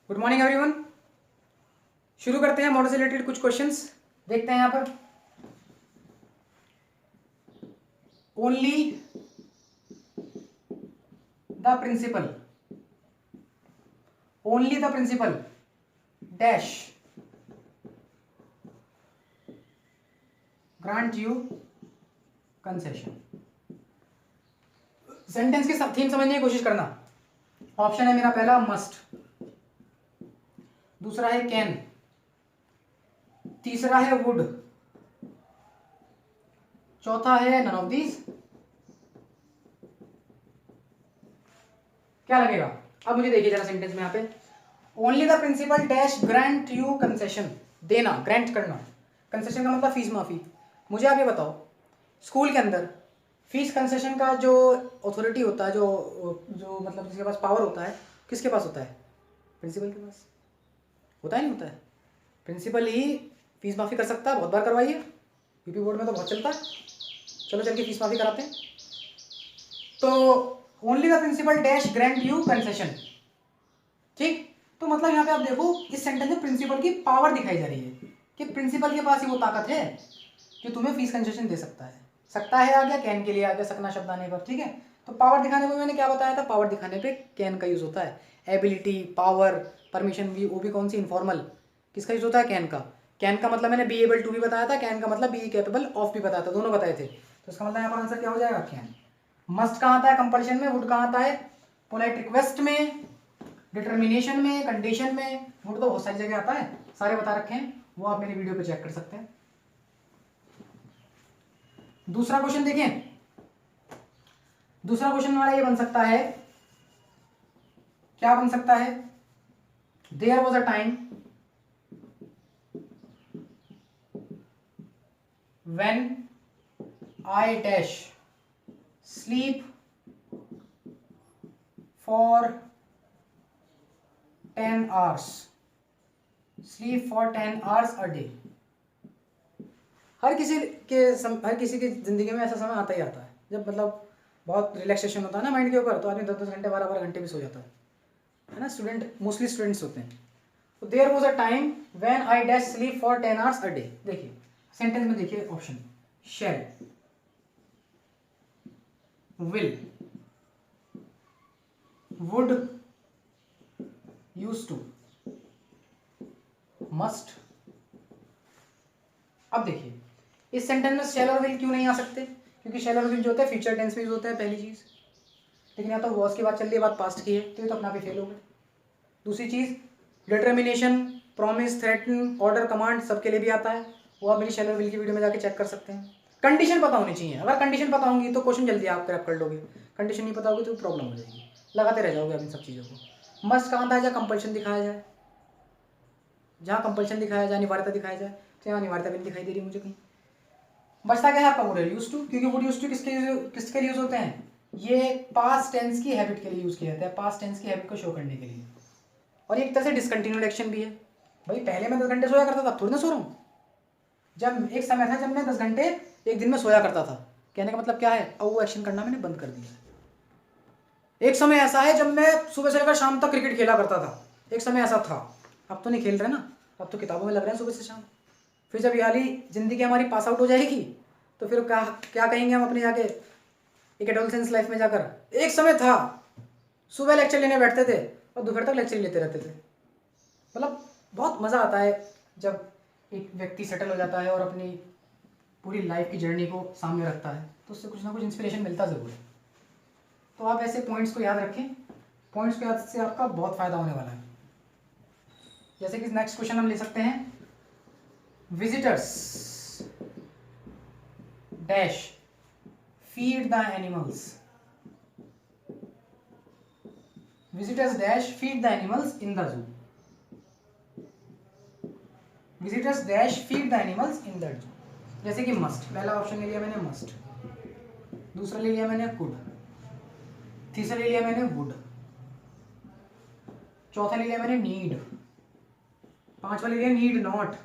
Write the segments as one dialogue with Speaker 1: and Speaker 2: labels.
Speaker 1: Good morning everyone. शुरू करते हैं मॉडल से रिलेटेड कुछ क्वेश्चंस। देखते हैं यहाँ पर। Only the principal dash grant you concession. Sentence की थीम समझने की कोशिश करना। ऑप्शन है मेरा पहला मस्ट, दूसरा है कैन, तीसरा है वुड, चौथा है नन ऑफ दीज। क्या लगेगा? अब मुझे देखिए जरा सेंटेंस में यहाँ पे only the principal dash grant you concession. देना, ग्रांट करना। कंसेशन का मतलब फीस माफी। मुझे आप ये बताओ, स्कूल के अंदर फीस कंसेशन का जो अथॉरिटी होता है, जो मतलब जिसके पास पावर होता है, किसके पास होता है? प्रिंसिपल के पास होता है, नहीं होता है? प्रिंसिपल ही फीस माफी कर सकता है। बहुत बार करवाइए, यूपी बोर्ड में तो बहुत चलता है। चलो चल के फीस माफी कराते हैं। तो only the principal dash grant you concession, ठीक। तो मतलब यहाँ पे आप देखो, इस सेंटेंस में प्रिंसिपल की पावर दिखाई जा रही है कि प्रिंसिपल के पास ही वो ताकत है कि तुम्हें फीस कंसेशन दे सकता है। सकता है आ गया, कैन के लिए आ गया, सकना शब्द आने पर, ठीक है। तो पावर दिखाने में मैंने क्या बताया था? पावर दिखाने पे कैन का यूज होता है। एबिलिटी, पावर, परमिशन भी, वो भी कौन सी? इनफॉर्मल। किसका यूज होता है? कैन का। कैन का मतलब मैंने बी एबल टू भी बताया था, कैन का मतलब बी कैपेबल ऑफ भी बताया था, दोनों बताए थे। तो इसका मतलब यहाँ पर आंसर क्या हो जाएगा? कैन। मस्ट कहाँ आता है? कंपल्शन में। वुड कहाँ आता है? पोलाइट रिक्वेस्ट में, डिटर्मिनेशन में, कंडीशन में। वुड तो बहुत सारी जगह आता है, सारे बता रखे हैं, वो आप मेरी वीडियो पे चेक कर सकते हैं। दूसरा क्वेश्चन देखें। दूसरा क्वेश्चन हमारा ये बन सकता है, क्या बन सकता है? There was a time when I dash sleep for 10 hours, sleep for 10 hours a day. हर किसी की जिंदगी में ऐसा समय आता ही आता है जब मतलब बहुत रिलैक्सेशन होता है ना माइंड के ऊपर, तो आदमी 10-10 घंटे 12-12 घंटे भी सो जाता है ना। स्टूडेंट, मोस्टली स्टूडेंट्स होते हैं। तो there was a time when I dash sleep for 10 hours a day. देखिए सेंटेंस में, देखिए option, shall, will, would, used to, must. अब देखिए इस सेंटेंस में शैल और विल क्यों नहीं आ सकते? क्योंकि शैल और विल जो होता है फ्यूचर टेंस में यूज होता है, पहली चीज। लेकिन या तो वॉज की बात चल रही है, बात पास्ट की है, तो ये तो अपना भी फेल हो गए। दूसरी चीज, determination, promise, threaten, order, command, सबके लिए भी आता है, वो आप मेरी शैल और विल की वीडियो में जाके चेक कर सकते हैं। कंडीशन पता होनी चाहिए। अगर कंडीशन पता होंगी तो क्वेश्चन जल्दी आप क्रैक कर लोगे। कंडीशन नहीं पता होगी तो प्रॉब्लम हो जाएगी, लगाते रह जाओगे आप इन सब चीज़ों को। मस्ट कहाँ था? जहाँ कंपल्शन दिखाया जाए, जहाँ कंपल्शन दिखाया जाए, अनिवार्यता दिखाया जाए, तो यहाँ अनिवार्यता भी नहीं दिखाई दे रही मुझे कहीं। बचता क्या है आपका? वुड यूज टू, क्योंकि वुड यूज टू किसके लिए यूज होते हैं? ये पास्ट टेंस की हैबिट के लिए यूज किया जाता है, पास्ट टेंस की हैबिट को शो करने के लिए। और एक तरह से डिसकंटिन्यूड एक्शन भी है। भाई पहले मैं 10 घंटे सोया करता था, थोड़ी ना सो रहा हूँ। जब एक समय था जब मैं 10 घंटे एक दिन में सोया करता था, कहने का मतलब क्या है? अब वो एक्शन करना मैंने बंद कर दिया। एक समय ऐसा है जब मैं सुबह से लेकर शाम तक क्रिकेट खेला करता था, एक समय ऐसा था। अब तो नहीं खेल रहे ना, अब तो किताबों में लग रहे हैं सुबह से शाम। फिर जब याली जिंदगी हमारी पास आउट हो जाएगी तो फिर क्या क्या कहेंगे हम अपने जाके एक एडोलसेंस लाइफ में जाकर? एक समय था सुबह लेक्चर लेने बैठते थे और दोपहर तक लेक्चर लेते रहते थे। मतलब बहुत मज़ा आता है जब एक व्यक्ति सेटल हो जाता है और अपनी पूरी लाइफ की जर्नी को सामने रखता है, तो उससे कुछ ना कुछ इंस्पिरेशन मिलता ज़रूर है। तो आप ऐसे पॉइंट्स को याद रखें, पॉइंट्स को याद से आपका बहुत फ़ायदा होने वाला है। जैसे कि नेक्स्ट क्वेश्चन हम ले सकते हैं, visitors dash feed the animals. Visitors dash feed the animals in the zoo. Visitors dash feed the animals in the zoo. जैसे कि मस्ट, पहला ऑप्शन ले लिया मैंने मस्ट, दूसरा ले लिया मैंने कुड, तीसरा ले लिया मैंने वुड, चौथा ले लिया मैंने नीड, पांचवा ले लिया नीड नॉट।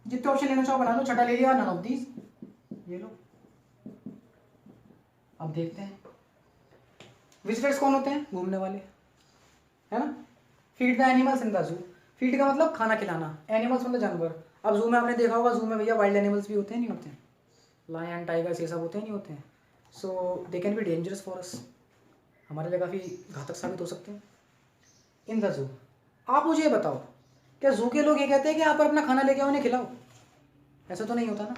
Speaker 1: जितने ऑप्शन लेना चाहो बना लो, छठा ले लिया नन ऑफ दीज, ये लो। अब देखते हैं विजिटर्स कौन होते हैं? घूमने वाले, है ना। Feed the animals in the zoo. Feed का मतलब खाना खिलाना, एनिमल्स मतलब जानवर। अब जू में आपने देखा होगा, जू में भैया वाइल्ड एनिमल्स भी होते हैं नहीं होते हैं, लायन टाइगर्स ये सब होते हैं नहीं होते हैं। So they can be dangerous for us, हमारे लिए काफ़ी घातक साबित हो सकते हैं। इन द जू, आप मुझे ये बताओ, क्या जू के लोग ये कहते हैं कि आप अपना खाना लेके आओ उन्हें खिलाओ? ऐसा तो नहीं होता ना।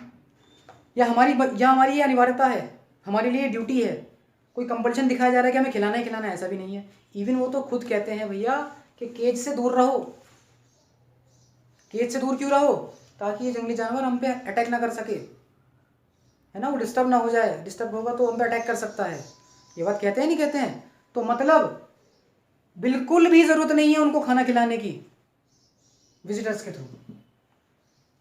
Speaker 1: या हमारी ये अनिवार्यता है, हमारे लिए ड्यूटी है, कोई कंपल्शन दिखाया जा रहा है कि हमें खिलाना ही खिलाना है, ऐसा भी नहीं है। इवन वो तो खुद कहते हैं भैया कि केज से दूर रहो। केज से दूर क्यों रहो? ताकि ये जंगली जानवर हम पे अटैक ना कर सके, है ना, वो डिस्टर्ब ना हो जाए। डिस्टर्ब होगा तो हम पे अटैक कर सकता है। ये बात कहते हैं नहीं कहते हैं? तो मतलब बिल्कुल भी जरूरत नहीं है उनको खाना खिलाने की विजिटर्स के थ्रू,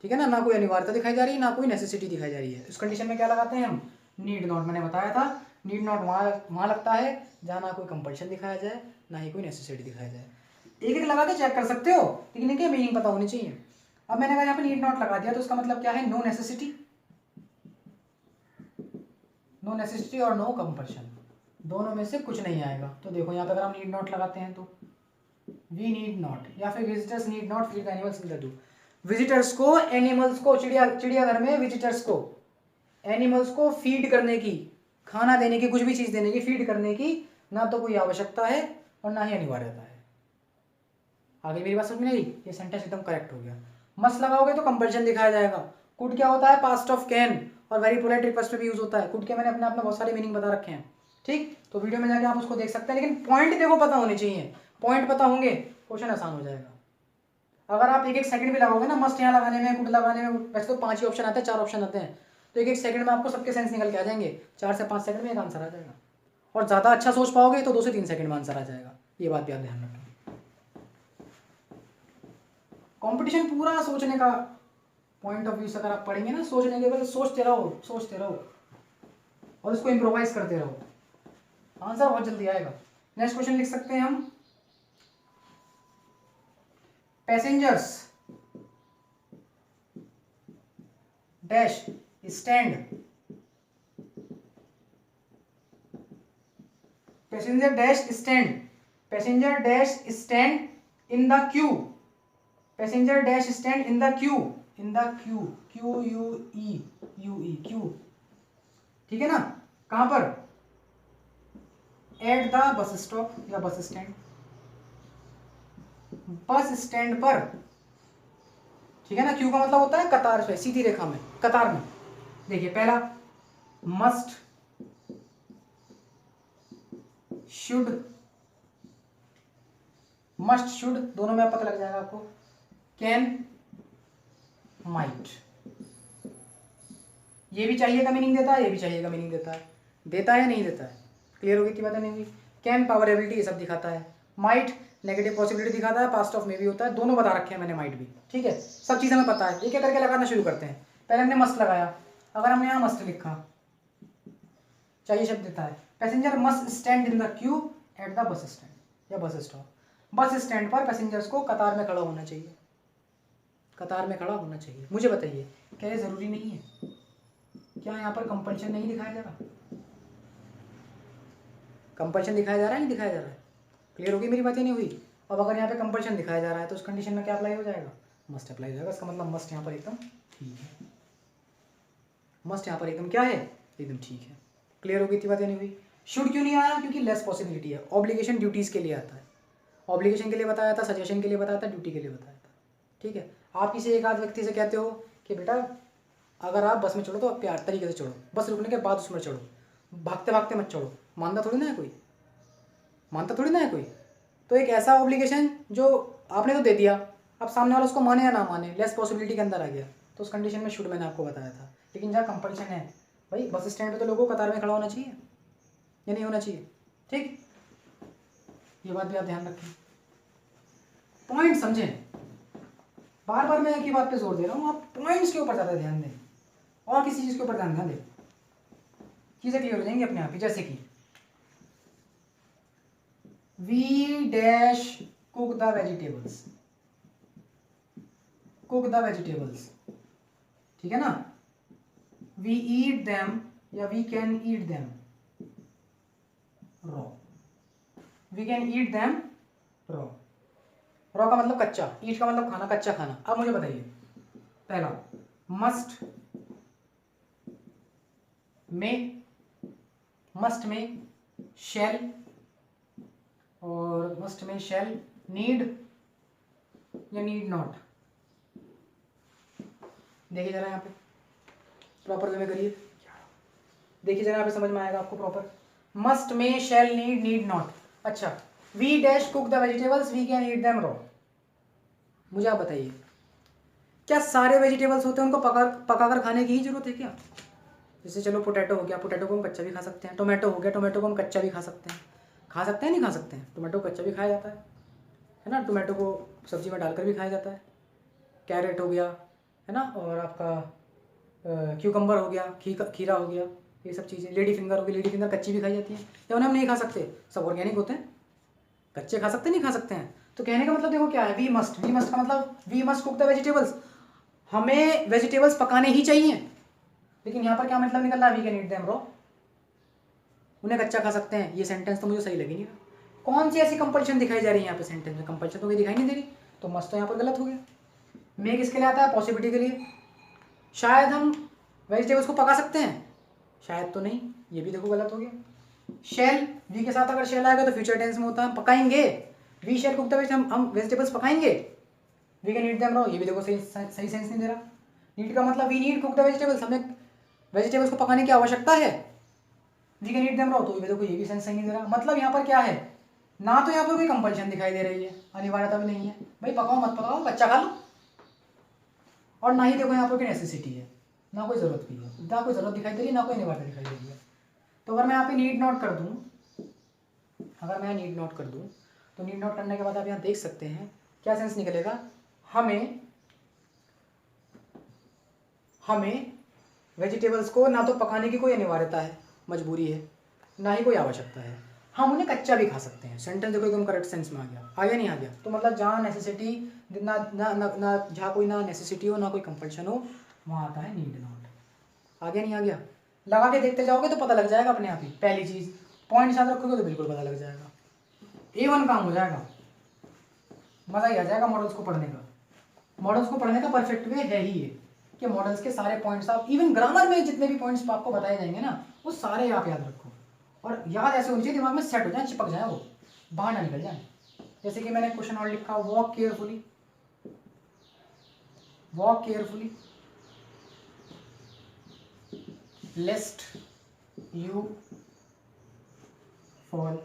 Speaker 1: ठीक है ना। ना कोई अनिवार्यता दिखाई जा रही है, ना कोई नेसेसिटी दिखाई जा रही है। इस कंडीशन में क्या लगाते हैं हम? Need not. मैंने बताया था नीड नॉट वहाँ लगता है जहाँ ना कोई कंपल्शन दिखाया जाए, ना ही कोई नेसेसिटी दिखाया जाए। एक एक लगा के चेक कर सकते हो, लेकिन इनके मीनिंग पता होनी चाहिए। अब मैंने कहा यहाँ पे नीड नॉट लगा दिया तो उसका मतलब क्या है? नो नेसेसिटी, नो नेसेसिटी और नो कंपल्शन, दोनों में से कुछ नहीं आएगा। तो देखो यहाँ पे अगर हम नीड नॉट लगाते हैं तो वी नीड नॉट, या फिर visitors need not feed the animals in the zoo. Visitors को, एनिमल्स को, चिड़ियाघर में विजिटर्स को, एनिमल्स को फीड करने की, खाना देने की, कुछ भी चीज देने की, फीड करने की ना तो कोई आवश्यकता है और ना ही अनिवार्यता है। आगे मेरी बात समझ में आई? ये सेंटेंस एकदम करेक्ट हो गया। मस्ट लगाओगे तो कंपल्शन दिखाया जाएगा। कुड क्या होता है? पास्ट ऑफ कैन, और वेरी पोलाइट रिक्वेस्ट में भी यूज होता है। कुड के मैंने अपने आप में बहुत सारे मीनिंग बता रखे हैं, ठीक, तो वीडियो में जाके आप उसको देख सकते हैं। लेकिन पॉइंट देखो पता होने चाहिए, पॉइंट पता होंगे क्वेश्चन आसान हो जाएगा। अगर आप एक एक सेकंड भी लगाओगे ना मस्ट यहाँ लगाने में, कुड लगाने में, वैसे तो 5 ही ऑप्शन आते हैं, 4 ऑप्शन आते हैं, तो एक एक सेकंड में आपको सबके सेंस निकल के आ जाएंगे। 4 से 5 सेकंड में एक आंसर आ जाएगा। और ज़्यादा अच्छा सोच पाओगे तो 2 से 3 सेकंड में आंसर आ जाएगा। ये बात भी आप ध्यान रखें। कंपटीशन पूरा सोचने का पॉइंट ऑफ व्यू से अगर आप पढ़ेंगे ना, सोचने के बाद सोचते रहो और उसको इम्प्रोवाइज करते रहो, आंसर बहुत जल्दी आएगा। नेक्स्ट क्वेश्चन लिख सकते हैं हम, passengers dash stand, passenger dash stand, passenger dash stand in the Q, passenger dash stand in the Q, in the Q, Q U E Q, ठीक है ना। कहां पर? एट द बस स्टॉप या बस स्टैंड, बस स्टैंड पर, ठीक है ना। क्यू का मतलब होता है कतार पे, सीधी रेखा में, कतार में। देखिए पहला मस्ट, शुड, मस्ट शुड दोनों में पता लग जाएगा आपको। कैन, माइट, ये भी चाहिए का मीनिंग देता है, ये भी चाहिए का मीनिंग देता है। देता है या नहीं देता है? क्लियर होगी इतनी बातें नहीं हुई? कैन पावर एबिलिटी ये सब दिखाता है, माइट नेगेटिव पॉसिबिलिटी दिखाता है, पास्ट ऑफ में भी होता है, दोनों बता रखे हैं मैंने, माइट भी, ठीक है। सब चीज़ हमें पता है। एक एक करके लगाना शुरू करते हैं। पहले हमने मस्ट लगाया, अगर हमने यहाँ मस्ट लिखा, चाहिए शब्द देता है, passenger must stand in the Q at the bus stand या बस स्टॉप। बस स्टैंड पर पैसेंजर्स को कतार में खड़ा होना चाहिए, कतार में खड़ा होना चाहिए। मुझे बताइए क्या ये जरूरी नहीं है? क्या यहाँ पर कंपल्शन नहीं दिखाया जा रहा? कंपल्शन दिखाया जा रहा है, नहीं दिखाया जा रहा है? क्लियर होगी मेरी बातें नहीं हुई? अब अगर यहाँ पे कंपल्शन दिखाया जा रहा है तो उस कंडीशन में क्या अप्लाई हो जाएगा? मस्ट अप्लाई हो जाएगा। इसका मतलब मस्ट यहाँ पर एकदम ठीक है, मस्ट यहाँ पर एकदम क्या है? एकदम ठीक है। क्लियर होगी इतनी बातें नहीं हुई? शुड क्यों नहीं आया? क्योंकि लेस पॉसिबिलिटी है। ऑब्लिगेशन ड्यूटीज़ के लिए आता है, ऑब्लिगेशन के लिए बताया था, सजेशन के लिए बताया था, ड्यूटी के लिए बताया था, ठीक है। आप किसी एक आध व्यक्ति से कहते हो कि बेटा अगर आप बस में चढ़ो तो आप प्यार तरीके से चढ़ो, बस रुकने के बाद उसमें चढ़ो, भागते भागते मत चढ़ो, मानता थोड़ी ना है कोई, मानता थोड़ी ना है कोई। तो एक ऐसा ऑब्लिगेशन जो आपने तो दे दिया, अब सामने वाला उसको माने या ना माने, लेस पॉसिबिलिटी के अंदर आ गया, तो उस कंडीशन में शुड मैंने आपको बताया था। लेकिन जहाँ कंपल्शन है भाई, बस स्टैंड पे तो लोगों को कतार में खड़ा होना चाहिए या नहीं होना चाहिए, ठीक। ये बात भी आप ध्यान रखें, पॉइंट समझें। बार बार मैं एक ही बात पे जोर दे रहा हूँ, आप पॉइंट्स के ऊपर ज़्यादा ध्यान दें और किसी चीज़ के ऊपर ध्यान दें, चीज़ें क्लियर हो जाएंगी अपने आप ही। जैसे कि we dash cook the vegetables, cook the vegetables, ठीक है ना। वी ईट देम या we can eat them raw, we can eat them raw. Raw का मतलब कच्चा, ईट का मतलब खाना, कच्चा खाना। अब मुझे बताइए, पहला मस्ट में शैल, और मस्ट में शैल, नीड या नीड नॉट। देखिए जरा यहाँ पे प्रॉपर वे में करिए, देखिए जरा यहाँ पे समझ में आएगा आपको प्रॉपर। मस्ट में शैल नीड नीड नॉट। अच्छा, we dash cook the vegetables we can eat them raw. मुझे आप बताइए, क्या सारे वेजिटेबल्स होते हैं उनको पकाकर खाने की ही जरूरत है क्या? जैसे चलो पोटैटो हो गया, पोटैटो को हम कच्चा भी खा सकते हैं। टोमेटो हो गया, टोमेटो को हम कच्चा भी खा सकते हैं। खा सकते हैं नहीं खा सकते हैं? टोमेटो कच्चा भी खाया जाता है ना, टोमेटो को सब्जी में डालकर भी खाया जाता है। कैरेट हो गया, है ना, और आपका क्यूकम्बर हो गया, खीरा हो गया, ये सब चीज़ें। लेडी फिंगर हो गई, लेडी फिंगर कच्ची भी खाई जाती है, या उन्हें हम नहीं खा सकते, सब ऑर्गेनिक होते हैं, कच्चे खा सकते नहीं खा सकते हैं। तो कहने का मतलब देखो क्या है, वी मस्ट का मतलब we must cook the vegetables, हमें वेजिटेबल्स पकाने ही चाहिए। लेकिन यहाँ पर क्या मतलब निकल रहा है, we can eat them raw, उन्हें कच्चा खा सकते हैं। ये सेंटेंस तो मुझे सही लगी नहीं। कौन सी ऐसी कंपल्शन दिखाई जा रही है यहाँ पे सेंटेंस में? कंपल्शन तो कोई दिखाई नहीं दे रही, तो मस्ट तो यहाँ पर गलत हो गया। मे किसके लिए आता है? पॉसिबिलिटी के लिए। शायद हम वेजिटेबल्स को पका सकते हैं, शायद तो नहीं, ये भी देखो गलत हो गया। शेल, वी के साथ अगर शेल आएगा तो फ्यूचर टेंस में होता है, हम पकाएंगे। We shall cook the vegetables, हम वेजिटेबल्स पकाएंगे। We can eat them raw, ये भी देखो सही सेंस नहीं दे रहा। नीड का मतलब we need cook the vegetables, हमें वेजिटेबल्स को पकाने की आवश्यकता है। We can eat them raw, तो ये देखो ये भी सेंस सही नहीं दे रहा। मतलब यहाँ पर क्या है, ना तो यहाँ पर कोई कंपल्शन दिखाई दे रही है, अनिवार्यता भी नहीं है, भाई पकाओ मत पकाओ, कच्चा खा लो। और ना ही देखो यहाँ पर कोई नेसेसिटी है, ना कोई ज़रूरत भी है, ना कोई ज़रूरत दिखाई दे रही है, ना कोई अनिवार्यता दिखाई दे रही है। तो अगर मैं यहाँ पे नीड नोट कर दूँ, अगर मैं नीड नोट कर दूँ, तो नीड नोट करने के बाद आप यहाँ देख सकते हैं क्या सेंस निकलेगा। हमें वेजिटेबल्स को ना तो पकाने की कोई अनिवार्यता है, मजबूरी है, ना ही कोई आवश्यकता है, हम उन्हें कच्चा भी खा सकते हैं। सेंटेंस देखो एकदम करेक्ट सेंस में आ गया नहीं आ गया? तो मतलब जहाँ नेसेसिटी ना ना ना, ना जहाँ कोई ना नेसेसिटी हो ना कोई कंपल्शन हो, वहाँ आता है नीड नॉट। आ गया नहीं आ गया? लगा के देखते जाओगे तो पता लग जाएगा अपने आप ही। पहली चीज़ पॉइंट याद रखोगे तो बिल्कुल पता लग जाएगा, A1 काम हो जाएगा, मज़ा ही आ जाएगा मॉडल्स को पढ़ने का। मॉडल्स को पढ़ने का परफेक्ट वे है ही ये कि मॉडल्स के सारे पॉइंट्स आप, इवन ग्रामर में जितने भी पॉइंट्स आपको बताए जाएंगे ना, वो सारे आप याद रखो, और याद ऐसे होनी चाहिए दिमाग में सेट हो जाए, चिपक जाए, वो बाहर ना निकल जाए। जैसे कि मैंने क्वेश्चन और लिखा, walk carefully, lest you fall.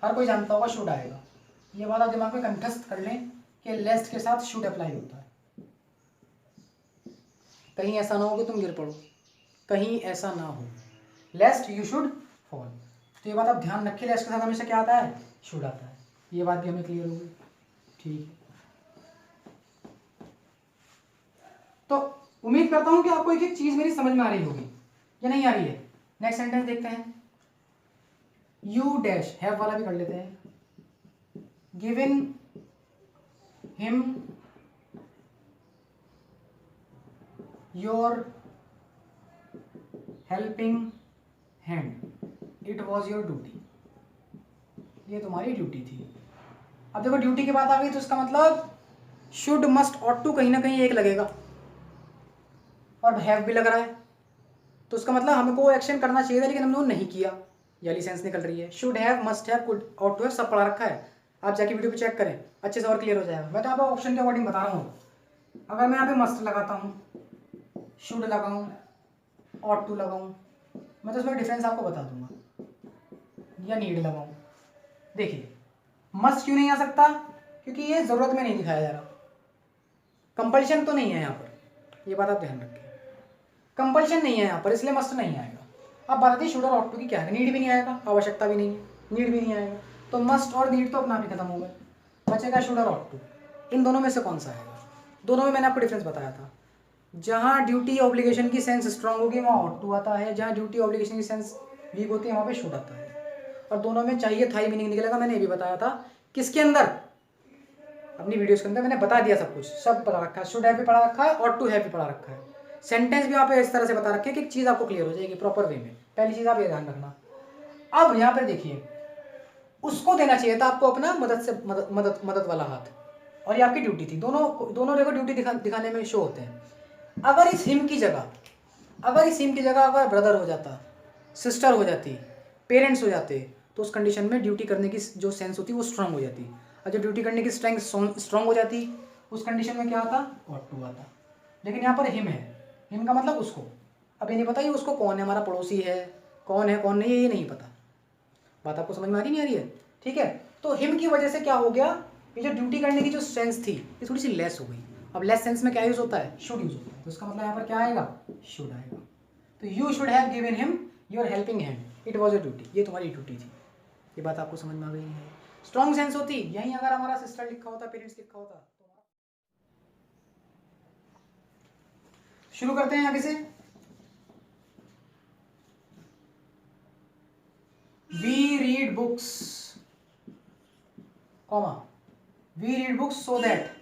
Speaker 1: हर कोई जानता होगा शुड आएगा, ये बात आप दिमाग में कंठस्थ कर लें कि लेस्ट के साथ शुड अप्लाई होता है। कहीं ऐसा ना हो कि तुम गिर पड़ो, कहीं ऐसा ना हो, लेस्ट यू शुड फॉल। तो ये बात आप ध्यान रखिए, लेस्ट के साथ हमेशा क्या आता है? शुड आता है। ये बात भी हमें क्लियर हो गई, ठीक है। तो उम्मीद करता हूं कि आपको एक एक चीज मेरी समझ में आ रही होगी, या नहीं आ रही है? नेक्स्ट सेंटेंस देखते हैं, यू डैश, हैव वाला भी कर लेते हैं। Given him your helping hand, it was your duty, ये तुम्हारी ड्यूटी थी। अब देखो ड्यूटी की बात आ गई तो इसका मतलब शुड, मस्ट, ऑट टू कहीं ना कहीं एक लगेगा, और हैव भी लग रहा है, तो उसका मतलब हमको एक्शन करना चाहिए था लेकिन हमने वो नहीं किया, ये वाली सेंस निकल रही है। Should have, must have, could, ought to have सब पढ़ा रखा है, आप जाके वीडियो पे चेक करें, अच्छे से और क्लियर हो जाएगा। मैं तो यहाँ पे ऑप्शन के अकॉर्डिंग बता रहा हूँ। अगर मैं यहाँ पे मस्ट लगाता हूँ, शुड लगाऊँ, ऑट टू लगाऊँ, मैं तो इसमें डिफरेंस आपको बता दूंगा, या नीड लगाऊँ। देखिए मस्ट क्यों नहीं आ सकता? क्योंकि ये ज़रूरत में नहीं दिखाया जा रहा, कंपल्शन तो नहीं है यहाँ पर, ये बात आप ध्यान रखें, कंपल्शन नहीं है यहाँ पर, इसलिए मस्ट नहीं आएगा। अब बात आती है शुड और ऑट टू की, क्या है? नीड भी नहीं आएगा, आवश्यकता भी नहीं है, नीड भी नहीं आएगा, तो मस्ट और नीड तो अपना आप ही खत्म हो गए, बचेगा शुड और ऑट टू। इन दोनों में से कौन सा आएगा? दोनों में मैंने आपको डिफरेंस बताया था, जहाँ ड्यूटी ऑब्लिगेशन की सेंस स्ट्रांग होगी वहाँ ऑट टू आता है, जहाँ ड्यूटी ऑब्लिगेशन की सेंस वीक होती है वहाँ पे शुड आता है, और दोनों में चाहिए था ही मीनिंग निकलेगा। मैंने ये भी बताया था किसके अंदर, अपनी वीडियोस के अंदर मैंने बता दिया, सब कुछ सब पढ़ा रखा है, शुड हैव भी पढ़ा रखा है, ऑट टू हैव भी पढ़ा रखा है, सेंटेंस भी यहाँ पे इस तरह से बता रखे कि एक चीज़ आपको क्लियर हो जाएगी प्रॉपर वे में। पहली चीज़ आप ये ध्यान रखना। अब यहाँ पर देखिए उसको देना चाहिए था आपको अपना मदद वाला हाथ, और ये आपकी ड्यूटी थी। दोनों देखो ड्यूटी दिखाने में शो होते हैं। अगर इस हिम की जगह अगर ब्रदर हो जाता, सिस्टर हो जाती, पेरेंट्स हो जाते, तो उस कंडीशन में ड्यूटी करने की जो सेंस होती वो स्ट्रांग हो जाती। और जब ड्यूटी करने की स्ट्रांग हो जाती, उस कंडीशन में क्या आता, ऑट टू आता। लेकिन यहाँ पर हिम है, हिम का मतलब उसको, अब ये नहीं पता ये उसको कौन है, हमारा पड़ोसी है कौन नहीं है, ये नहीं पता। बात आपको समझ में आ रही नहीं आ रही है? ठीक है, तो हिम की वजह से क्या हो गया, ये जो ड्यूटी करने की जो सेंस थी ये थोड़ी सी लेस हो गई। अब लेस सेंस में क्या यूज होता है, शुड यूज होता है, तो इसका मतलब यहाँ पर क्या आएगा, शुड आएगा। तो you should have given him your helping hand, it was a duty, ये तुम्हारी ड्यूटी थी। ये बात आपको समझ में आ गई है? स्ट्रॉन्ग सेंस होती यहीं अगर हमारा सिस्टर लिखा होता, पेरेंट्स लिखा होता तो। शुरू करते हैं आगे से। We read books, comma, we read books so that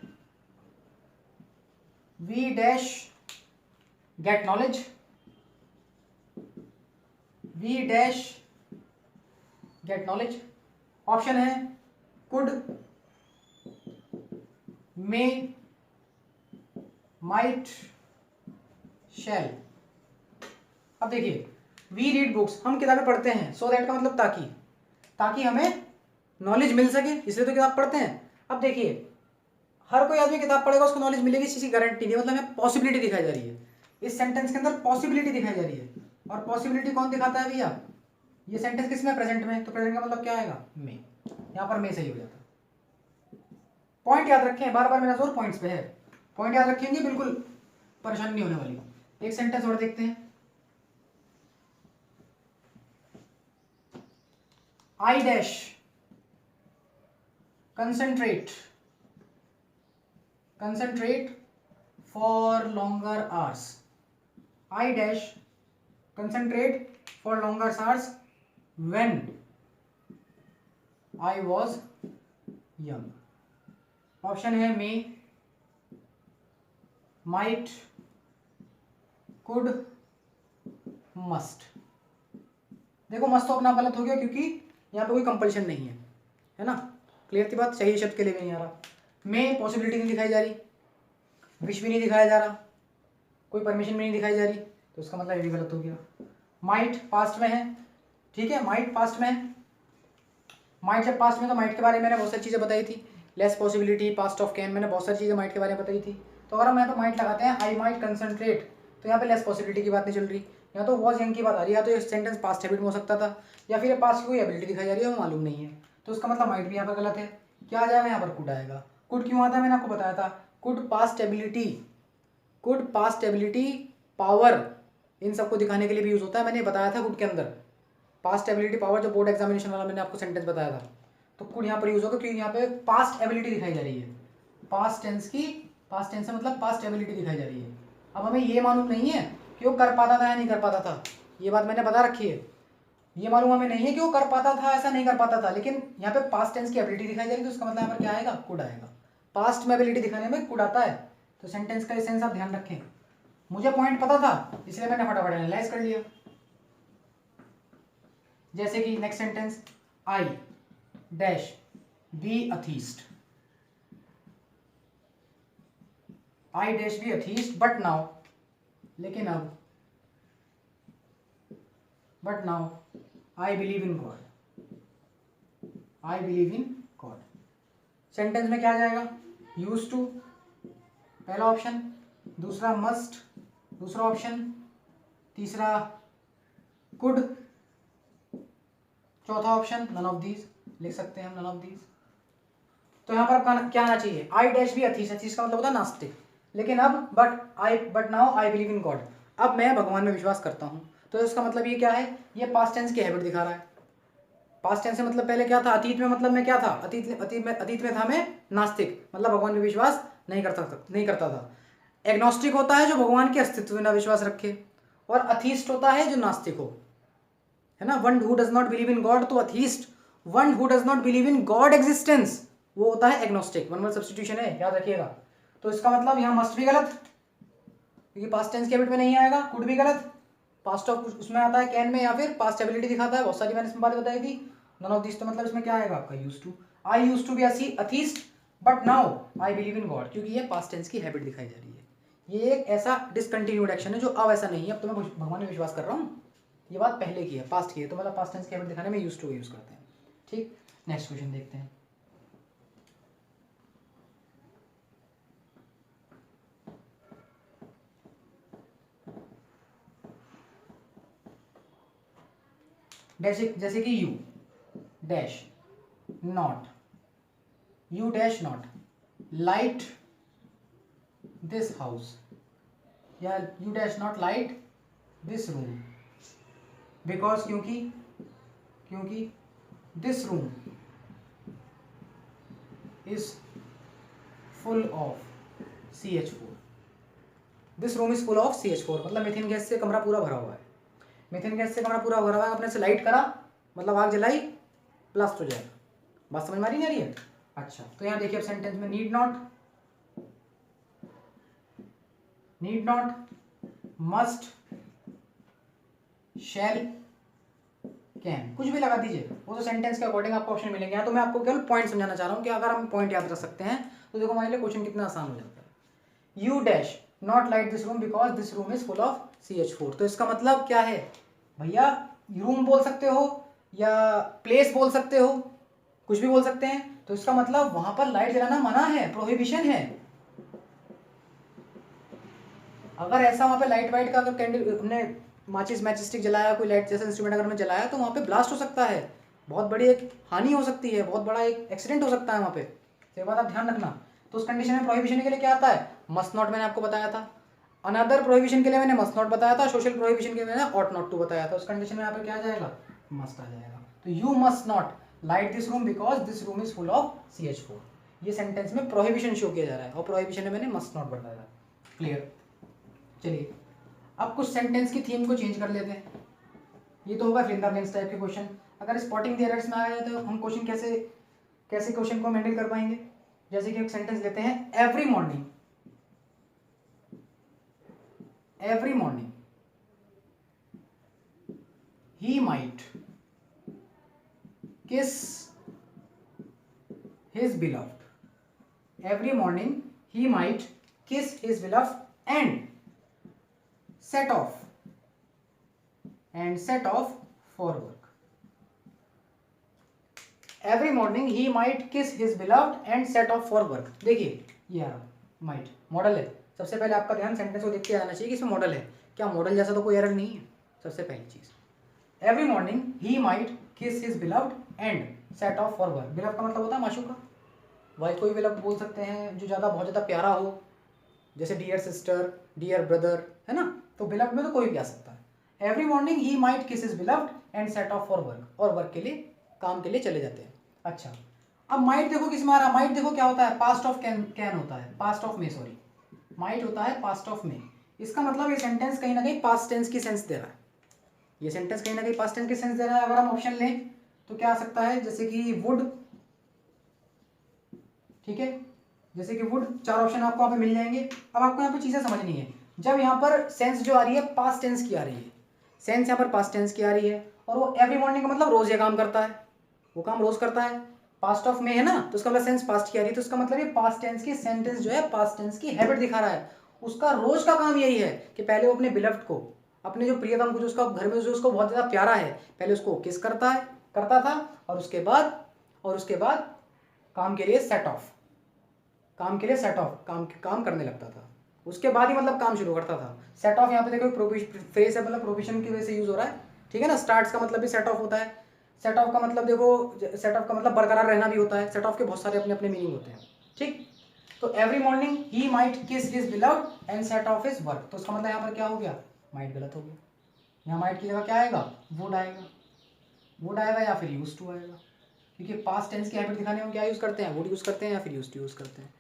Speaker 1: we dash get knowledge, we dash get knowledge. Option है कुड, मे, माइट, शैल। अब देखिए, वी रीड बुक्स, हम किताबें पढ़ते हैं, सो दैट का मतलब ताकि हमें नॉलेज मिल सके, इसलिए तो किताब पढ़ते हैं। अब देखिए, हर कोई आदमी किताब पढ़ेगा उसको नॉलेज मिलेगी, इसी की गारंटी नहीं, मतलब हमें पॉसिबिलिटी दिखाई जा रही है। इस सेंटेंस के अंदर पॉसिबिलिटी दिखाई जा रही है, और पॉसिबिलिटी कौन दिखाता है भैया, ये सेंटेंस किसमें, प्रेजेंट में, तो प्रेजेंट का मतलब क्या आएगा, में। यहाँ पर में सही हो जाता। पॉइंट याद रखें, बार बार मेरा जोर पॉइंट्स पे है, पॉइंट याद रखेंगे, बिल्कुल परेशानी नहीं होने वाली। एक सेंटेंस और देखते हैं, I dash concentrate for longer hours, I dash concentrate for longer hours when I was young. Option है मे, माइट, कुड, मस्ट। देखो मस्ट तो अपना गलत हो गया क्योंकि यहाँ पे कोई कंपल्शन नहीं है ना, क्लियर थी बात, सही शब्द के लिए भी नहीं आ रहा। में पॉसिबिलिटी नहीं दिखाई जा रही, विश भी नहीं दिखाया जा रहा, कोई परमिशन भी नहीं दिखाई जा रही, तो उसका मतलब ये भी गलत हो गया। माइट पास्ट में है, ठीक है, माइट पास्ट में है, माइट जब पास्ट में, तो माइट के बारे में मैंने बहुत सारी चीज़ें बताई थी, less possibility, past of can, मैंने बहुत सारी चीज़ें माइट के बारे में बताई थी। तो अगर हम यहाँ पे माइट लगाते हैं, आई माइट कंसंट्रेट, तो यहाँ पे लेस पॉसिबिलिटी की बात नहीं चल रही, यहाँ तो वॉज यंग की बात आ रही है, या तो ये सेंटेंस पास्ट हैबिट में हो सकता था, या फिर पास्ट की कोई एबिलिटी दिखाई जा रही है वो मालूम नहीं है, तो उसका मतलब माइट भी यहाँ पर गलत है। क्या आ जाएगा यहाँ पर, कुड आएगा। कुड क्यों आता है, मैंने आपको बताया था, कुड पास्ट एबिलिटी, पावर, इन सबको दिखाने के लिए भी यूज होता है, मैंने बताया था कुड के अंदर। पास्ट एबिलिटी पावर जो बोर्ड एग्जामिनेशन वाला मैंने आपको सेंटेंस बताया था, तो कुड यहाँ पर यूज होगा क्योंकि यहाँ पे पास्ट एबिलिटी दिखाई जा रही है, पास्ट टेंस से मतलब पास्ट एबिलिटी दिखाई जा रही है। अब हमें ये मालूम नहीं है कि वो कर पाता था या नहीं कर पाता था, ये बात मैंने बता रखी है, ये मालूम हमें नहीं है कि वो कर पाता था ऐसा नहीं कर पाता था, लेकिन यहाँ पे पास्ट टेंस की एबिलिटी दिखाई जा रही है, तो उसका मतलब यहाँ पर क्या आएगा, कुड आएगा। पास्ट में एबिलिटी दिखाने में कुड आता है, तो सेंटेंस का सेंस आप ध्यान रखें। मुझे पॉइंट पता था इसलिए मैंने फटाफट एनालाइज कर लिया। जैसे कि next sentence, I dash be atheist, I dash be atheist but now, लेकिन अब, but now I believe in God, I believe in God. Sentence में क्या आ जाएगा, यूज टू पहला ऑप्शन, दूसरा मस्ट दूसरा ऑप्शन, तीसरा कुड, चौथा ऑप्शन नन ऑफ दीज, लिख सकते हैं हम नन ऑफ दीज। तो यहाँ पर क्या आना चाहिए, आई डैश भी अथीस्ट, अथीस्ट का मतलब होता है नास्तिक, लेकिन अब but now I believe in God, अब मैं भगवान में विश्वास करता हूँ, तो इसका मतलब ये क्या है, ये पास्ट टेंस की हैबिट दिखा रहा है। पास्ट टेंस से मतलब पहले क्या था, अतीत में, मतलब मैं क्या था, अतीत में था मैं नास्तिक, मतलब भगवान में विश्वास नहीं करता था। एग्नोस्टिक होता है जो भगवान के अस्तित्व में ना विश्वास रखे, और अथीस्ट होता है जो नास्तिक हो, है ना। One who does not believe in God तो atheist, one who does not believe in God existence वो होता है एग्नोस्टिक, वन वर्ड सब्स्टिट्यूशन है, याद रखिएगा। तो इसका मतलब यहाँ मस्ट भी गलत क्योंकि पास्ट टेंस के हैबिट में नहीं आएगा, कुड भी गलत, पास्ट ऑफ उसमें आता है कैन में, या फिर पास्ट एबिलिटी दिखाता है, बहुत सारी मैंने इसमें बातें बताई थी, नन ऑफ दिस, तो मतलब इसमें क्या आएगा आपका use to. I use to be atheist but now I believe in God, क्योंकि ये पास्ट टेंस की हैबिट दिखाई जा रही है। ये एक ऐसा डिसकंटिन्यूड एक्शन है जो अब ऐसा नहीं है, अब तो मैं भगवान में विश्वास कर रहा हूँ, ये बात पहले की है, पास्ट की है, तो मतलब पास्ट टेंस की हैबिट दिखाने में यूज टू यूज करते हैं। ठीक, नेक्स्ट क्वेश्चन देखते हैं। जैसे कि you dash not, you dash not light this house, या you dash not light this room, because क्योंकि this room is full of CH4, this room is full of CH4, मतलब मीथेन गैस से कमरा पूरा भरा हुआ है, मीथेन गैस से कमरा पूरा भरा हुआ है, आपने से लाइट करा मतलब आग जलाई, ब्लास्ट हो जाएगा। बात समझ में आ रही है? अच्छा, तो यहाँ देखिए अब सेंटेंस में need not, must, shall, can, कुछ भी लगा दीजिए, वो तो सेंटेंस के अकॉर्डिंग आपको ऑप्शन मिलेंगे। यहाँ तो मैं आपको केवल पॉइंट समझाना चाह रहा हूँ कि अगर हम पॉइंट याद रख सकते हैं तो देखो हमारे लिए क्वेश्चन कितना आसान हो जाता है। You dash not light this room because this room is full of CH4, तो इसका मतलब क्या है भैया, रूम बोल सकते हो या प्लेस बोल सकते हो, कुछ भी बोल सकते हैं, तो इसका मतलब वहां पर लाइट जलाना मना है, प्रोहिबिशन है। अगर ऐसा वहां पे लाइट वाइट का अगर कैंडल हमने माचिस मैचस्टिक जलाया, कोई लाइट जैसा इंस्ट्रूमेंट अगर हमने जलाया तो वहाँ पे ब्लास्ट हो सकता है, बहुत बड़ी एक हानि हो सकती है, बहुत बड़ा एक एक्सीडेंट हो सकता है वहाँ पे, तो ये बात आप ध्यान रखना। तो उस कंडीशन में प्रोहिबिशन के लिए क्या आता है, मस्ट नॉट, मैंने आपको बताया था। अनदर प्रोहिबिशन के लिए मैंने मस्ट नॉट बताया था, सोशल प्रोहिबिशन के लिए मैंने ऑट नॉट टू बताया था। उस कंडीशन में यहाँ पे क्या आ जाएगा, मस्ट आ जाएगा। तो you must not light this room because this room is full of CH4, ये सेंटेंस में प्रोहिबिशन शो किया जा रहा है, और प्रोहिबिशन में मैंने मस्ट नॉट बताया। क्लियर? चलिए अब कुछ सेंटेंस की थीम को चेंज कर लेते हैं। ये तो होगा फिल्टर लेंस टाइप के क्वेश्चन। अगर स्पॉटिंग द एरर्स में आ जाए तो हम क्वेश्चन कैसे क्वेश्चन को हैंडल कर पाएंगे। जैसे कि एक सेंटेंस लेते हैं, every morning he might kiss his beloved, every morning he might kiss his beloved and set off for work. Every morning he might kiss his beloved and set off for work. देखिए ये आ रहा might model है। सबसे पहले आपका ध्यान sentence को देख के आना चाहिए कि इसमें मॉडल है क्या, मॉडल जैसा तो कोई एरर नहीं है। सबसे पहली चीज, every morning he might kiss his beloved and set of for work. Beloved का मतलब होता है माशूका, वाइफ को भी बिलव्ड बोल सकते हैं जो ज़्यादा बहुत ज़्यादा प्यारा हो, जैसे डियर सिस्टर, डियर ब्रदर, है ना, तो बिलव्ड में तो कोई भी आ सकता है। Every morning he might kiss his beloved and set of for work, और वर्क के लिए, काम के लिए चले जाते हैं। अच्छा, अब माइट देखो किस में आ रहा है, माइट देखो क्या होता है, पास्ट ऑफ कैन होता है, पास्ट ऑफ में, सॉरी, माइट होता है पास्ट ऑफ में। इसका मतलब ये सेंटेंस कहीं ना कहीं पास्ट टेंस की सेंस दे रहा है, ये सेंटेंस कहीं ना कहीं पास्ट टेंस की सेंस दे रहा है। अगर हम ऑप्शन लें तो क्या आ सकता है, जैसे कि वुड, ठीक है, जैसे कि वुड, 4 ऑप्शन आपको यहाँ पे मिल जाएंगे। अब आपको यहाँ पे चीजें समझनी है, जब यहाँ पर सेंस जो आ रही है पास्ट टेंस की आ रही है, सेंस यहाँ पर पास्ट टेंस की आ रही है, और वो एवरी मॉर्निंग का मतलब रोज ये काम करता है, वो काम रोज करता है, पास्ट ऑफ में है ना, तो उसका मतलब सेंस पास्ट की आ रही है, तो उसका मतलब ये पास्ट टेंस की सेंटेंस जो है पास्ट टेंस की हैबिट दिखा रहा है। उसका रोज का काम यही है कि पहले वो अपने बिलव्ड को, अपने जो प्रियतम को, जो उसका घर में जो उसको बहुत ज्यादा प्यारा है, पहले उसको किस करता था, और उसके बाद काम के लिए सेट ऑफ, काम करने लगता था, उसके बाद ही मतलब काम शुरू करता था। सेट ऑफ यहाँ पे देखो फ्रेज है, मतलब प्रोविजन की वजह से यूज हो रहा है, ठीक है ना। स्टार्ट्स का मतलब भी सेट ऑफ होता है, सेट ऑफ का मतलब देखो, सेट ऑफ का मतलब बरकरार रहना भी होता है, सेट ऑफ के बहुत सारे अपने अपने मीनिंग होते हैं, ठीक। तो every morning he might kiss his beloved and set of his work, तो उसका मतलब यहाँ पर क्या हो गया, माइट गलत हो गया, यहाँ माइट की जगह क्या आएगा, वुड आएगा या फिर यूज टू आएगा, क्योंकि पास्ट टेंस की हैबिट दिखाने में क्या यूज करते हैं, वुड यूज करते हैं या फिर यूज टू यूज करते हैं।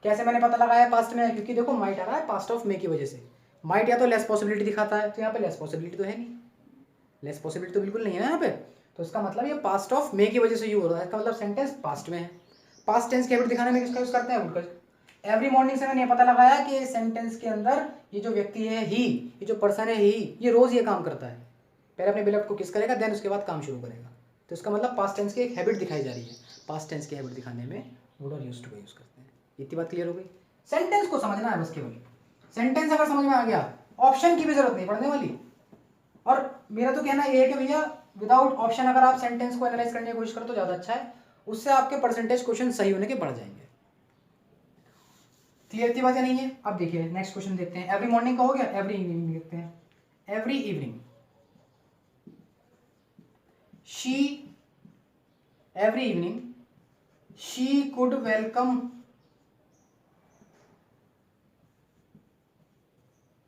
Speaker 1: कैसे मैंने पता लगाया पास्ट में, क्योंकि देखो माइट आ रहा है पास्ट ऑफ में की वजह से, माइट या तो लेस पॉसिबिलिटी दिखाता है, तो यहाँ पे लेस पॉसिबिलिटी तो है नहीं, लेस पॉसिबिलिटी तो बिल्कुल नहीं है यहाँ पे, तो इसका मतलब ये पास्ट ऑफ में की वजह से यूज हो रहा है, इसका मतलब सेंटेंस पास्ट में है। पास्ट टेंस की हैबिट दिखाने में किसका यूज करते हैं, वुड का। एवरी मॉर्निंग से मैंने ये पता लगाया कि सेंटेंस के अंदर ये जो व्यक्ति है ही, ये जो पर्सन है ही, ये रोज ये काम करता है, पहले अपने बिलव्ड को किस करेगा, देन उसके बाद काम शुरू करेगा, तो इसका मतलब पास्ट टेंस की एक हैबिट दिखाई जा रही है। पास्ट टेंस की हैबिट दिखाने में वुड और यूज्ड टू का यूज करते हैं। इतनी बात क्लियर हो गई। सेंटेंस को समझना है बस केवल। सेंटेंस अगर समझ में आ गया, ऑप्शन की भी जरूरत नहीं पढ़ने वाली। और मेरा तो कहना ये है कि भैया विदाउट ऑप्शन अगर आप सेंटेंस को एनालाइज करने की कोशिश करो तो ज़्यादा अच्छा है, उससे आपके परसेंटेज क्वेश्चन सही होने के बढ़ जाएंगे। क्लियर थी बात या नहीं है? अब देखिए नेक्स्ट क्वेश्चन देखते हैं। एवरी मॉर्निंग का हो गया, एवरी इवनिंग देखते हैं। Every evening she, every evening she could welcome,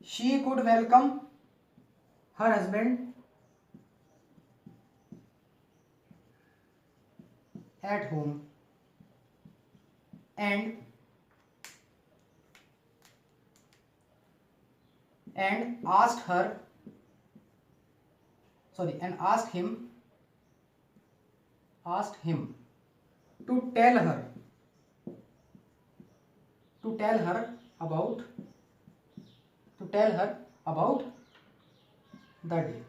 Speaker 1: she could welcome her husband at home and asked him to tell her about the day.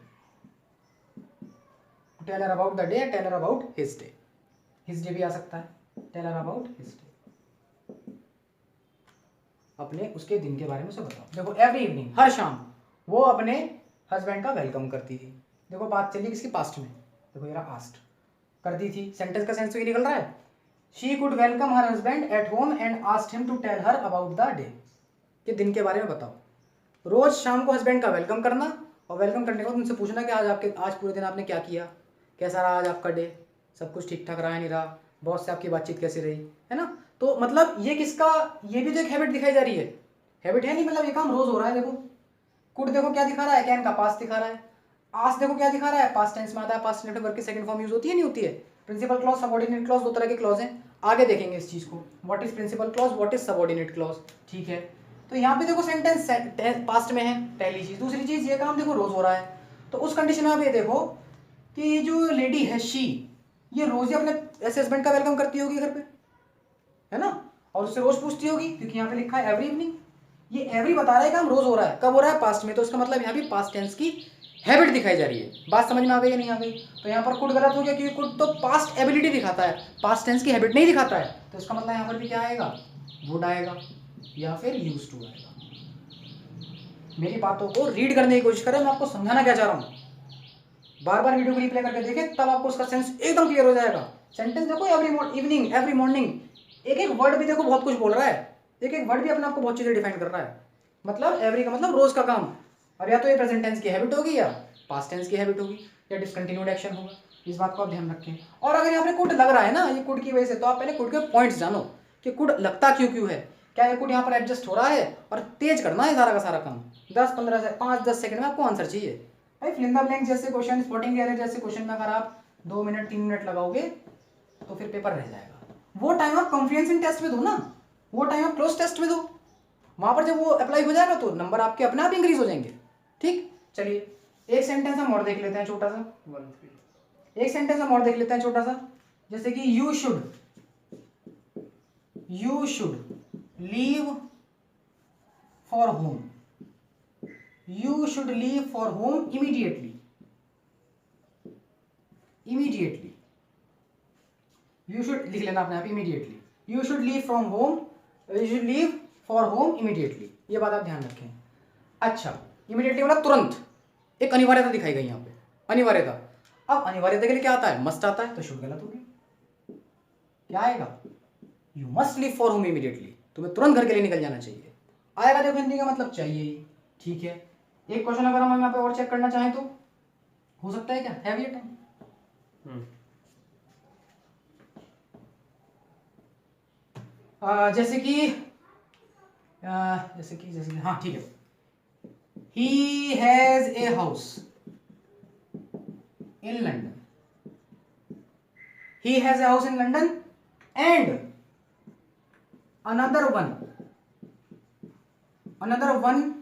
Speaker 1: Tell her about the day, tell her about his day. His day भी आ सकता है, tell her about his day. अपने उसके दिन के बारे में उसे बताओ। देखो एवरी इवनिंग, हर शाम वो अपने हस्बैंड का वेलकम करती थी। देखो बात चली किसकी, पास्ट में। देखो ये रहा आस्ट, करती थी। सेंटेंस का सेंस तो ये निकल रहा है, she could welcome her husband at home and asked him to tell her about the day. ये दिन के बारे में बताओ। रोज शाम को हस्बैंड का वेलकम करना और वेलकम करने के बाद उनसे पूछना कि आज पूरे दिन आपने क्या किया, कैसा रहा आज आपका डे, सब कुछ ठीक ठाक रहा है नहीं रहा, बॉस से आपकी बातचीत कैसी रही, है ना। तो मतलब ये किसका, ये भी तो एक हैबिट दिखाई जा रही है। हैबिट है नहीं, मतलब ये काम रोज हो रहा है। देखो कुड देखो क्या दिखा रहा है, कैन का पास्ट दिखा रहा है। आस्क देखो क्या दिखा रहा है, पास्ट टेंस में आता है, पास्ट इंडेफिनिट वर्ब की सेकंड फॉर्म यूज होती है नहीं होती है। प्रिंसिपल क्लॉज, सबऑर्डिनेट क्लॉज, दो तरह के क्लॉज हैं, आगे देखेंगे इस चीज को। What is principal clause, what is subordinate clause, ठीक है। तो यहाँ पे देखो सेंटेंस पास्ट में है, पहली चीज। दूसरी चीज ये काम देखो रोज हो रहा है, तो उस कंडीशन में आप ये देखो कि जो लेडी है शी, ये रोज ही अपने ऐसे हस्बैंड का वेलकम करती होगी घर पे, है ना, और उससे रोज पूछती होगी, क्योंकि यहाँ पे लिखा है एवरी इवनिंग। ये एवरी बता रहा है काम रोज हो रहा है, कब हो रहा है, पास्ट में। तो इसका मतलब यहाँ भी पास्ट टेंस की हैबिट दिखाई जा रही है। बात समझ में आ गई या नहीं आ गई? तो यहाँ पर कुड गलत हो गया, क्योंकि कुड तो पास्ट एबिलिटी दिखाता है, पास्ट टेंस की हैबिट नहीं दिखाता है। तो इसका मतलब यहाँ पर भी क्या आएगा, वुड आएगा या फिर यूज्ड टू आएगा। मेरी बातों को रीड करने की कोशिश करें, मैं आपको समझाना क्या चाह रहा हूँ। बार बार वीडियो को रिप्ले करके देखें, तब आपको उसका सेंस एकदम क्लियर हो जाएगा। सेंटेंस देखो एवरी इवनिंग, एवरी मॉर्निंग, एक एक वर्ड भी देखो बहुत कुछ बोल रहा है, एक एक वर्ड भी अपने आपको बहुत चीजें डिफाइन कर रहा है। मतलब एवरी का मतलब रोज का काम। अब या तो ये प्रेजेंट टेंस की हैबिट होगी या पास्ट टेंस की हैबिट होगी या डिसकंटिन्यूड एक्शन होगा। इस बात को आप ध्यान रखें। और अगर यहाँ पे कुड लग रहा है ना, ये कुड की वजह से, तो आप पहले कुड के पॉइंट्स जानो कि कुड लगता क्यों क्यों है। क्या ये कुड यहाँ पर एडजस्ट हो रहा है, और तेज करना है सारा का सारा काम। 10-15 से 5-10 सेकंड में आपको आंसर चाहिए भाई। फिल इन द ब्लैंक जैसे क्वेश्चन, स्पॉटिंग एरर जैसे क्वेश्चन में अगर आप 2 मिनट 3 मिनट लगाओगे तो फिर पेपर रह जाएगा। वो टाइम आप कॉन्फ्रेंसिंग टेस्ट में दो ना, वो टाइम आप क्लोज टेस्ट में दो, वहां पर जब वो अप्लाई हो जाएगा तो नंबर आपके अपने आप इंक्रीज हो जाएंगे। ठीक, चलिए एक सेंटेंस हम और देख लेते हैं छोटा सा, एक सेंटेंस हम और देख लेते हैं छोटा सा। जैसे कि you should leave for home, you should leave for home immediately, you should लिख लेना अपने आप, immediately. You should leave from home, you should leave for home immediately, ये बात आप ध्यान रखें। अच्छा, इमीडिएटली मतलब तुरंत, एक अनिवार्यता दिखाई गई यहाँ पे, अनिवार्यता। अब अनिवार्यता के लिए क्या आता है, मस्ट आता है, तो शुड गलत होगी। क्या आएगा, you must leave for home immediately, तुम्हें तुरंत घर के लिए निकल जाना चाहिए। आएगा देखो हिंदी का मतलब चाहिए ही, ठीक है। एक क्वेश्चन अगर हम यहाँ पे और चेक करना चाहें तो हो सकता है क्या, है ये टाइम? जैसे कि हाँ ठीक है, he has a house in London, he has a house in London and another one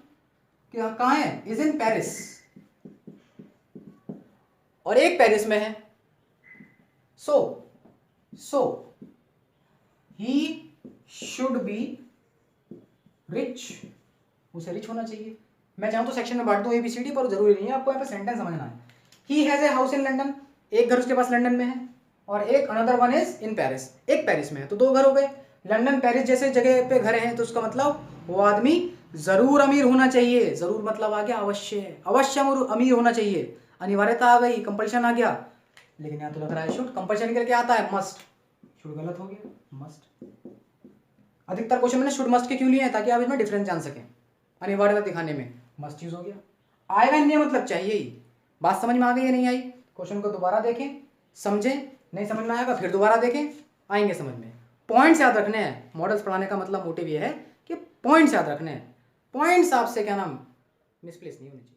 Speaker 1: कहाँ है, इज इन पेरिस, और एक पेरिस में है। सो ही शुड बी रिच, उसे रिच होना चाहिए। मैं चाहूं तो सेक्शन में बांट दूं ABCD, पर जरूरी नहीं है, आपको यहाँ पे सेंटेंस समझना है। He has a house in London, एक घर उसके पास लंदन में है और एक another one is in Paris, एक पेरिस में है, तो 2 घर हो गए। लंदन पेरिस जैसे जगह पे घर हैं तो उसका मतलब वो आदमी जरूर अमीर होना चाहिए। जरूर मतलब आ गया अवश्य, अवश्य अमीर होना चाहिए, अनिवार्यता आ गई, कंपल्शन आ गया। लेकिन यहाँ तो लग रहा है शुड, कंपल्शन करके आता है मस्ट, शुड गलत हो गया, मस्ट। अधिकतर क्वेश्चन मैंने शुड मस्ट के क्यों लिए हैं, ताकि आप इसमें डिफरेंस जान सकें। अनिवार्यता दिखाने में मस्ट यूज हो गया, आएगा नहीं मतलब चाहिए ही। बात समझ में आ गई या नहीं आई? क्वेश्चन को दोबारा देखें, समझें, नहीं समझ में आएगा फिर दोबारा देखें, आएंगे समझ में। पॉइंट्स याद रखने हैं, मॉडल्स पढ़ाने का मतलब मोटिव ये है कि पॉइंट्स याद रखने हैं। पॉइंट्स आपसे क्या नाम मिसप्लेस नहीं होने चाहिए।